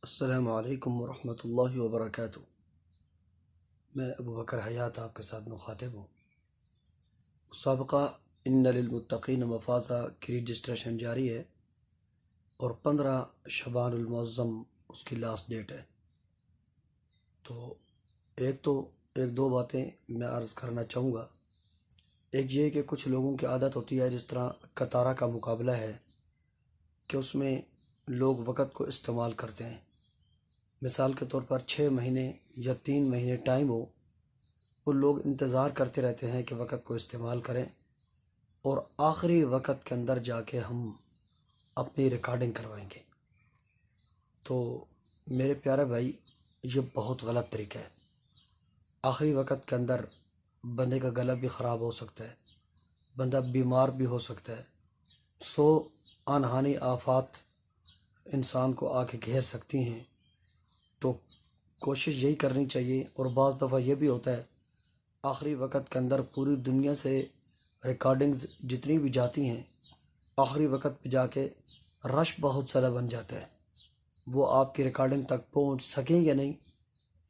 السلام علیکم ورحمۃ اللہ وبرکاتہ۔ میں ابو بکر حیات آپ کے ساتھ مخاطب ہوں۔ مسابقہ ان للمتقین مفازہ کی رجسٹریشن جاری ہے اور 15 شعبان المعظم اس کی لاسٹ ڈیٹ ہے۔ تو ایک دو باتیں میں عرض کرنا چاہوں گا۔ ایک یہ کہ کچھ لوگوں کی عادت ہوتی ہے، جس طرح کتارہ کا مقابلہ ہے، کہ اس میں لوگ وقت کو استعمال کرتے ہیں۔ مثال کے طور پر 6 مہینے یا 3 مہینے ٹائم ہو، وہ لوگ انتظار کرتے رہتے ہیں کہ وقت کو استعمال کریں، اور آخری وقت کے اندر جا کے ہم اپنی ریکارڈنگ کروائیں گے۔ تو میرے پیارے بھائی، یہ بہت غلط طریقہ ہے۔ آخری وقت کے اندر بندے کا گلا بھی خراب ہو سکتا ہے، بندہ بیمار بھی ہو سکتا ہے، 100 انہانی آفات انسان کو آ کے گھیر سکتی ہیں۔ تو کوشش یہی کرنی چاہیے۔ اور بعض دفعہ یہ بھی ہوتا ہے، آخری وقت کے اندر پوری دنیا سے ریکارڈنگز جتنی بھی جاتی ہیں، آخری وقت پہ جا کے رش بہت زیادہ بن جاتا ہے۔ وہ آپ کی ریکارڈنگ تک پہنچ سکیں یا نہیں،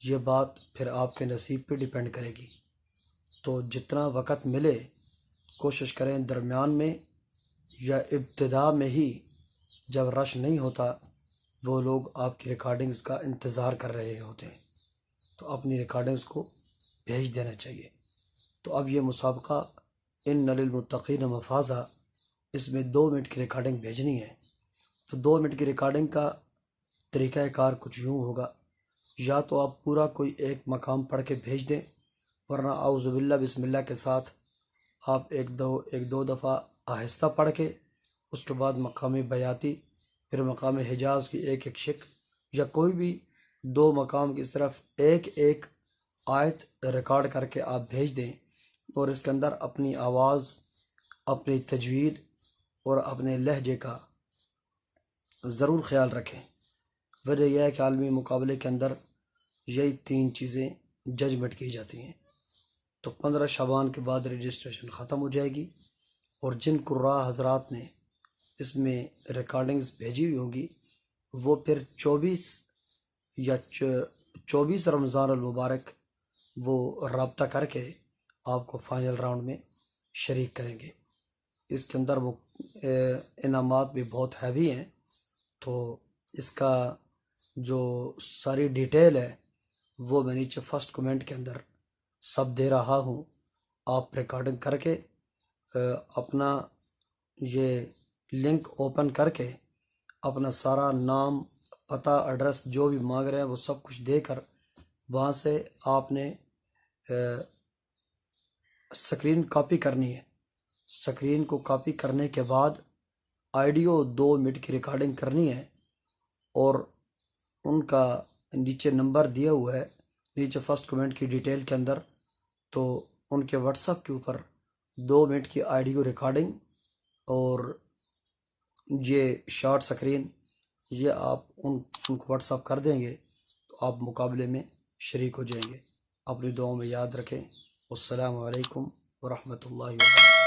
یہ بات پھر آپ کے نصیب پہ ڈیپینڈ کرے گی۔ تو جتنا وقت ملے کوشش کریں درمیان میں یا ابتدا میں ہی، جب رش نہیں ہوتا، وہ لوگ آپ کی ریکارڈنگز کا انتظار کر رہے ہوتے ہیں، تو اپنی ریکارڈنگز کو بھیج دینا چاہیے۔ تو اب یہ مسابقہ ان للمتقین مفازہ، اس میں 2 منٹ کی ریکارڈنگ بھیجنی ہے۔ تو 2 منٹ کی ریکارڈنگ کا طریقہ کار کچھ یوں ہوگا، یا تو آپ پورا کوئی ایک مقام پڑھ کے بھیج دیں، ورنہ اعوذ باللہ بسم اللہ کے ساتھ آپ ایک دو دفعہ آہستہ پڑھ کے، اس کے بعد مقام بیاتی، پھر مقام حجاز کی ایک شق، یا کوئی بھی 2 مقام کی طرف ایک آیت ریکارڈ کر کے آپ بھیج دیں، اور اس کے اندر اپنی آواز، اپنی تجوید اور اپنے لہجے کا ضرور خیال رکھیں۔ وجہ یہ ہے کہ عالمی مقابلے کے اندر یہی 3 چیزیں ججمنٹ کی جاتی ہیں۔ تو 15 شعبان کے بعد رجسٹریشن ختم ہو جائے گی، اور جن قراء حضرات نے اس میں ریکارڈنگز بھیجی ہوئی ہوں گی، وہ پھر 24 رمضان المبارک وہ رابطہ کر کے آپ کو فائنل راؤنڈ میں شریک کریں گے۔ اس کے اندر وہ انعامات بھی بہت ہیوی ہیں۔ تو اس کا جو ساری ڈیٹیل ہے وہ میں نیچے فرسٹ کمنٹ کے اندر سب دے رہا ہوں۔ آپ ریکارڈنگ کر کے اپنا یہ لنک اوپن کر کے اپنا سارا نام، پتہ، ایڈریس جو بھی مانگ رہے ہیں وہ سب کچھ دے کر، وہاں سے آپ نے سکرین کاپی کرنی ہے۔ سکرین کو کاپی کرنے کے بعد آڈیو 2 منٹ کی ریکارڈنگ کرنی ہے، اور ان کا نیچے نمبر دیا ہوا ہے، نیچے فرسٹ کمنٹ کی ڈیٹیل کے اندر، تو ان کے واٹس ایپ کے اوپر 2 منٹ کی آڈیو ریکارڈنگ اور یہ شارٹ سکرین، یہ آپ ان کو واٹس ایپ کر دیں گے، تو آپ مقابلے میں شریک ہو جائیں گے۔ اپنی دعاؤں میں یاد رکھیں۔ السلام علیکم ورحمۃ اللہ وبرکاتہ۔